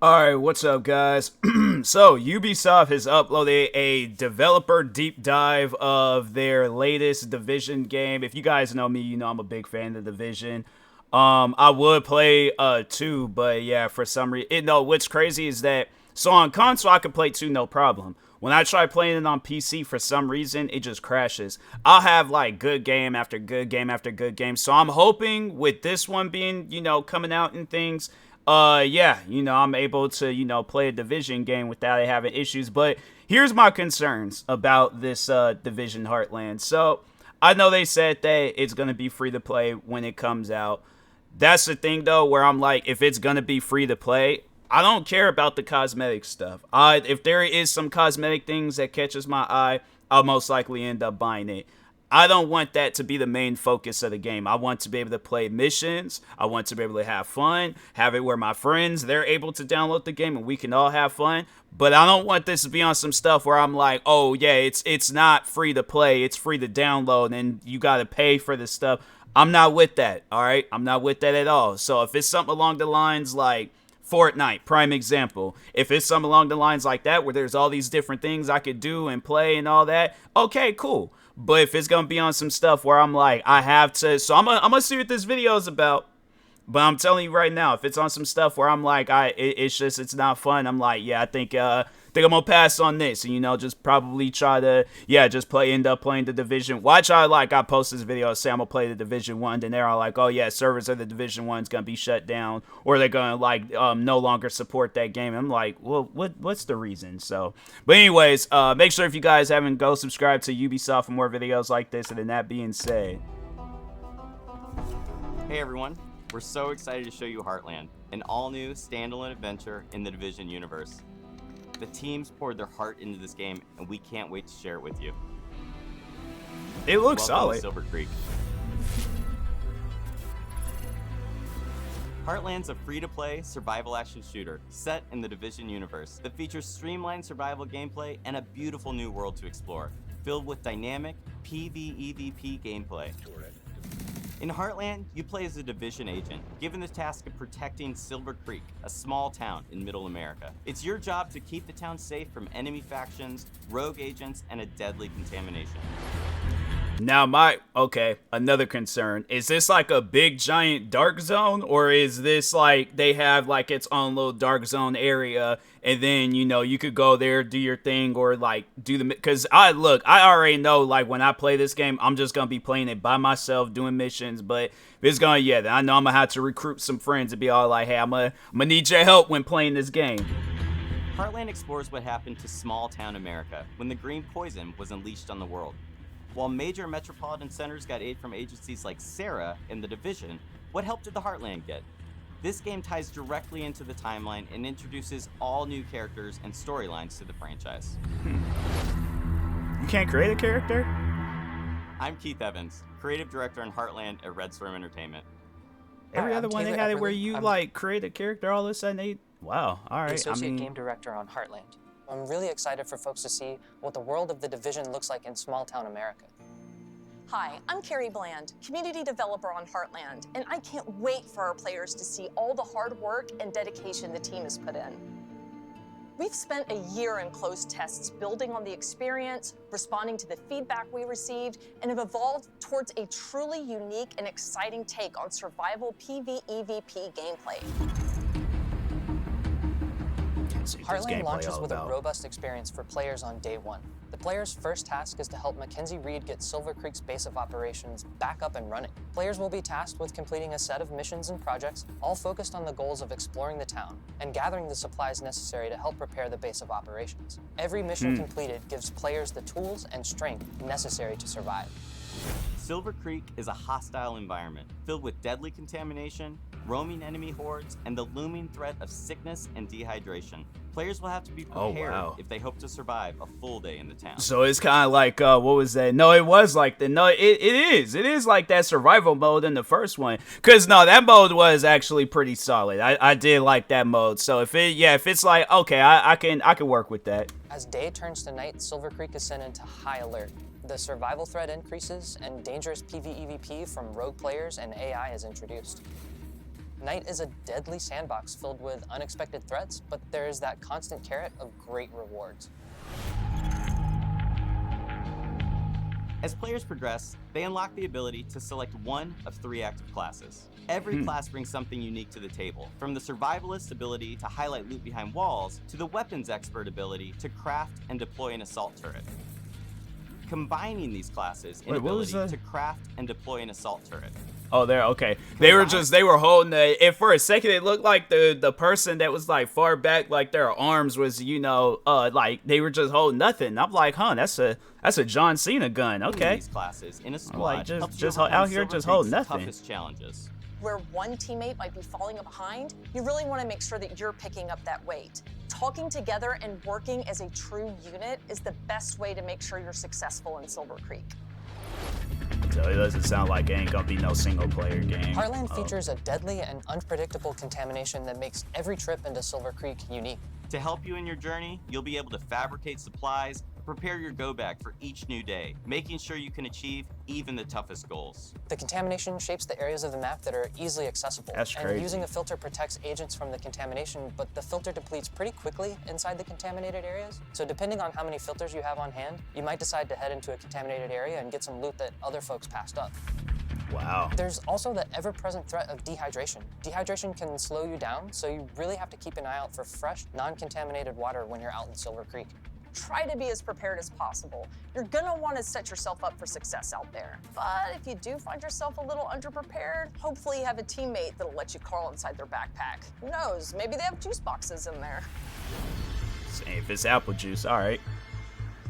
Alright, what's up, guys? So, Ubisoft has uploaded a developer deep dive of their latest Division game. If you guys know me, you know I'm a big fan of Division. I would play 2, but yeah, for some reason, no, what's crazy is that, so on console, I could play 2 no problem. When I try playing it on PC, for some reason, it just crashes. I'll have, like, good game after good game after good game. So I'm hoping with this one being, coming out and things, yeah, I'm able to, play a Division game without it having issues. But here's my concerns about this Division Heartland. So I know they said that it's going to be free to play when it comes out. That's the thing, though, where I'm like, if it's going to be free to play, I don't care about the cosmetic stuff. If there is some cosmetic things that catches my eye, I'll most likely end up buying it. I don't want that to be the main focus of the game. I want to be able to play missions. I want to be able to have fun, have it where my friends, they're able to download the game and we can all have fun. But I don't want this to be on some stuff where I'm like, oh yeah, it's not free to play. It's free to download and you got to pay for this stuff. I'm not with that, all right? I'm not with that at all. So if it's something along the lines like Fortnite, prime example. If it's something along the lines like that where there's all these different things I could do and play and all that, okay, cool. But if it's going to be on some stuff where I'm like, I have to, so I'm gonna see what this video is about. But I'm telling you right now, if it's on some stuff where I'm like, it's not fun, I'm like, yeah, I think I'm gonna pass on this, and just probably try to, yeah, just end up playing the Division. Watch I post this video, say I'm gonna play the Division 1, then they're all like, oh yeah, servers of the Division 1's gonna be shut down, or they're gonna no longer support that game. I'm like, well, what's the reason? So, but anyways, make sure if you guys haven't, go subscribe to Ubisoft for more videos like this. And then that being said, hey everyone. We're so excited to show you Heartland, an all-new standalone adventure in the Division universe. The teams poured their heart into this game, and we can't wait to share it with you. It looks Welcome solid. to Silver Creek. Heartland's a free-to-play survival action shooter set in the Division universe that features streamlined survival gameplay and a beautiful new world to explore, filled with dynamic PvEvP gameplay. In Heartland, you play as a Division agent, given the task of protecting Silver Creek, a small town in Middle America. It's your job to keep the town safe from enemy factions, rogue agents, and a deadly contamination. Now another concern. Is this like a big giant dark zone, or is this like they have like its own little dark zone area and then you could go there, do your thing, or like do the, because I already know, like, when I play this game, I'm just gonna be playing it by myself, doing missions. But if it's gonna, yeah, I know I'm gonna have to recruit some friends and be all like, hey, I'm gonna need your help when playing this game. Heartland explores what happened to small town America when the green poison was unleashed on the world. While major metropolitan centers got aid from agencies like Sarah in the Division, what help did the Heartland get? This game ties directly into the timeline and introduces all new characters and storylines to the franchise. You can't create a character? I'm Keith Evans, creative director in Heartland at Red Storm Entertainment. Every other one they had it where you create a character all of a sudden. Wow, all right. Associate game director on Heartland. I'm really excited for folks to see what the world of the Division looks like in small-town America. Hi, I'm Carrie Bland, community developer on Heartland, and I can't wait for our players to see all the hard work and dedication the team has put in. We've spent a year in closed tests building on the experience, responding to the feedback we received, and have evolved towards a truly unique and exciting take on survival PvEvP gameplay. Heartland launches with a robust experience for players on day one. The player's first task is to help Mackenzie Reed get Silver Creek's base of operations back up and running. Players will be tasked with completing a set of missions and projects, all focused on the goals of exploring the town and gathering the supplies necessary to help repair the base of operations. Every mission completed gives players the tools and strength necessary to survive. Silver Creek is a hostile environment filled with deadly contamination, roaming enemy hordes, and the looming threat of sickness and dehydration. Players will have to be prepared if they hope to survive a full day in the town. So it's kind of like, what was that? No, it was like the, no, it is like that survival mode in the first one. Cause no, that mode was actually pretty solid. I did like that mode. So if it's like, okay, I can work with that. As day turns to night, Silver Creek is sent into high alert. The survival threat increases and dangerous PvEvP from rogue players and AI is introduced. Night is a deadly sandbox filled with unexpected threats, but there is that constant carrot of great rewards. As players progress, they unlock the ability to select one of 3 active classes. Every class brings something unique to the table, from the survivalist ability to highlight loot behind walls, to the weapons expert ability to craft and deploy an assault turret. Combining these classes in ability to craft and deploy an assault turret. Oh, there. Okay. They were holding and for a second it looked like the person that was like far back, like their arms was, like they were just holding nothing. I'm like, huh, that's a John Cena gun. Okay. These classes in a squad like just out here just holding nothing. Toughest challenges. Where one teammate might be falling behind, you really want to make sure that you're picking up that weight. Talking together and working as a true unit is the best way to make sure you're successful in Silver Creek. So it doesn't sound like it ain't gonna be no single player game. Heartland features a deadly and unpredictable contamination that makes every trip into Silver Creek unique. To help you in your journey, you'll be able to fabricate supplies, prepare your go bag for each new day, making sure you can achieve even the toughest goals. The contamination shapes the areas of the map that are easily accessible. That's crazy. And using a filter protects agents from the contamination, but the filter depletes pretty quickly inside the contaminated areas. So depending on how many filters you have on hand, you might decide to head into a contaminated area and get some loot that other folks passed up. Wow. There's also the ever-present threat of dehydration. Dehydration can slow you down, so you really have to keep an eye out for fresh, non-contaminated water when you're out in Silver Creek. Try to be as prepared as possible. You're gonna want to set yourself up for success out there. But if you do find yourself a little underprepared, hopefully you have a teammate that'll let you crawl inside their backpack. Who knows, maybe they have juice boxes in there. If it's apple juice, all right.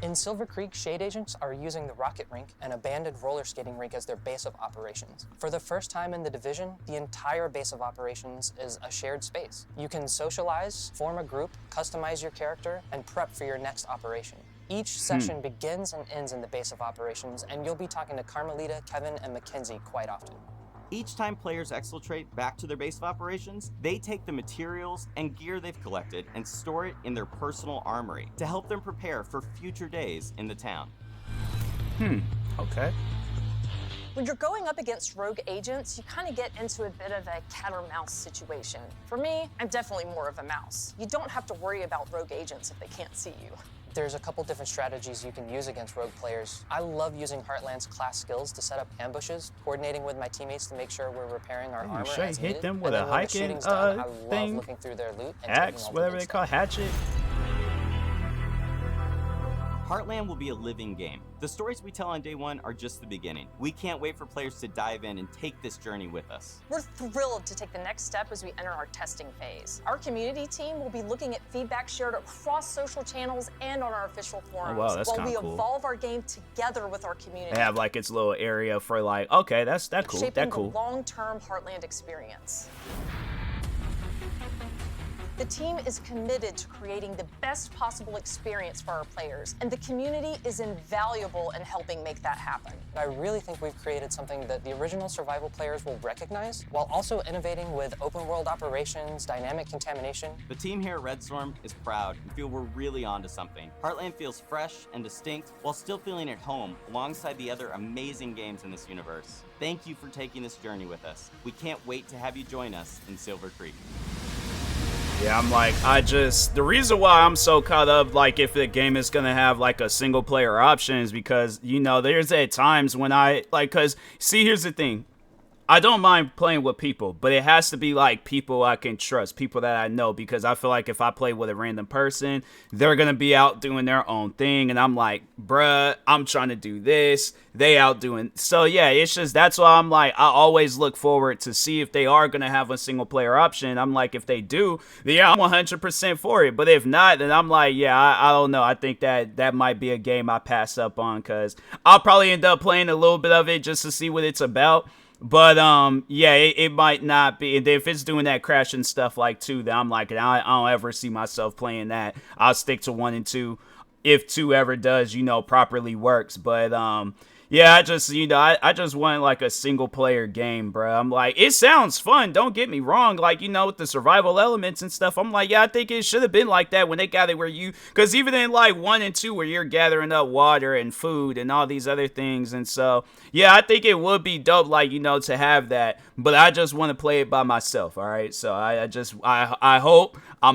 In Silver Creek, Shade Agents are using the rocket rink, an abandoned roller skating rink, as their base of operations. For the first time in the division, the entire base of operations is a shared space. You can socialize, form a group, customize your character, and prep for your next operation. Each session begins and ends in the base of operations, and you'll be talking to Carmelita, Kevin, and Mackenzie quite often. Each time players exfiltrate back to their base of operations, they take the materials and gear they've collected and store it in their personal armory to help them prepare for future days in the town. Okay. When you're going up against rogue agents, you kind of get into a bit of a cat or mouse situation. For me, I'm definitely more of a mouse. You don't have to worry about rogue agents if they can't see you. There's a couple different strategies you can use against rogue players. I love using Heartland's class skills to set up ambushes, coordinating with my teammates to make sure we're repairing our armor as needed. Hit them with a hiking I love thing, looking through their loot and axe, whatever they call hatchet. Heartland will be a living game. The stories we tell on day one are just the beginning. We can't wait for players to dive in and take this journey with us. We're thrilled to take the next step as we enter our testing phase. Our community team will be looking at feedback shared across social channels and on our official forums, wow, that's while we cool. evolve our game together with our community. They have like its little area for like, okay, that's cool. Shaping That cool. the long-term Heartland experience. The team is committed to creating the best possible experience for our players, and the community is invaluable in helping make that happen. I really think we've created something that the original survival players will recognize, while also innovating with open world operations, dynamic contamination. The team here at Red Storm is proud and feel we're really onto something. Heartland feels fresh and distinct while still feeling at home alongside the other amazing games in this universe. Thank you for taking this journey with us. We can't wait to have you join us in Silver Creek. Yeah, I'm like, the reason why I'm so caught up, like, if the game is gonna have, like, a single-player option is because, there's at times when because, see, here's the thing. I don't mind playing with people, but it has to be, like, people I can trust, people that I know, because I feel like if I play with a random person, they're gonna be out doing their own thing, and I'm like, bruh, I'm trying to do this, they out doing, so yeah, it's just, that's why I'm like, I always look forward to see if they are gonna have a single player option. I'm like, if they do, then yeah, I'm 100% for it, but if not, then I'm like, yeah, I don't know, I think that might be a game I pass up on, because I'll probably end up playing a little bit of it just to see what it's about. But, yeah, it might not be. If it's doing that crashing stuff like 2, then I'm like, I don't ever see myself playing that. I'll stick to 1 and 2 if 2 ever does, properly works. But, Yeah, I just, I just want like a single player game, bro. I'm like, it sounds fun. Don't get me wrong. Like, with the survival elements and stuff. I'm like, yeah, I think it should have been like that when they gathered because even in like 1 and 2 where you're gathering up water and food and all these other things. And so, yeah, I think it would be dope, like, to have that. But I just want to play it by myself. All right. So I'm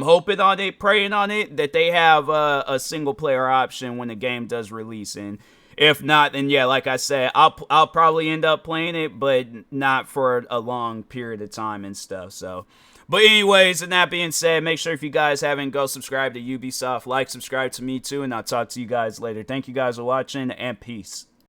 hoping on it, praying on it that they have a single player option when the game does release. And if not, then yeah, like I said, I'll probably end up playing it, but not for a long period of time and stuff. So, but anyways, and that being said, make sure if you guys haven't, go subscribe to Ubisoft, subscribe to me too, and I'll talk to you guys later. Thank you guys for watching, and peace.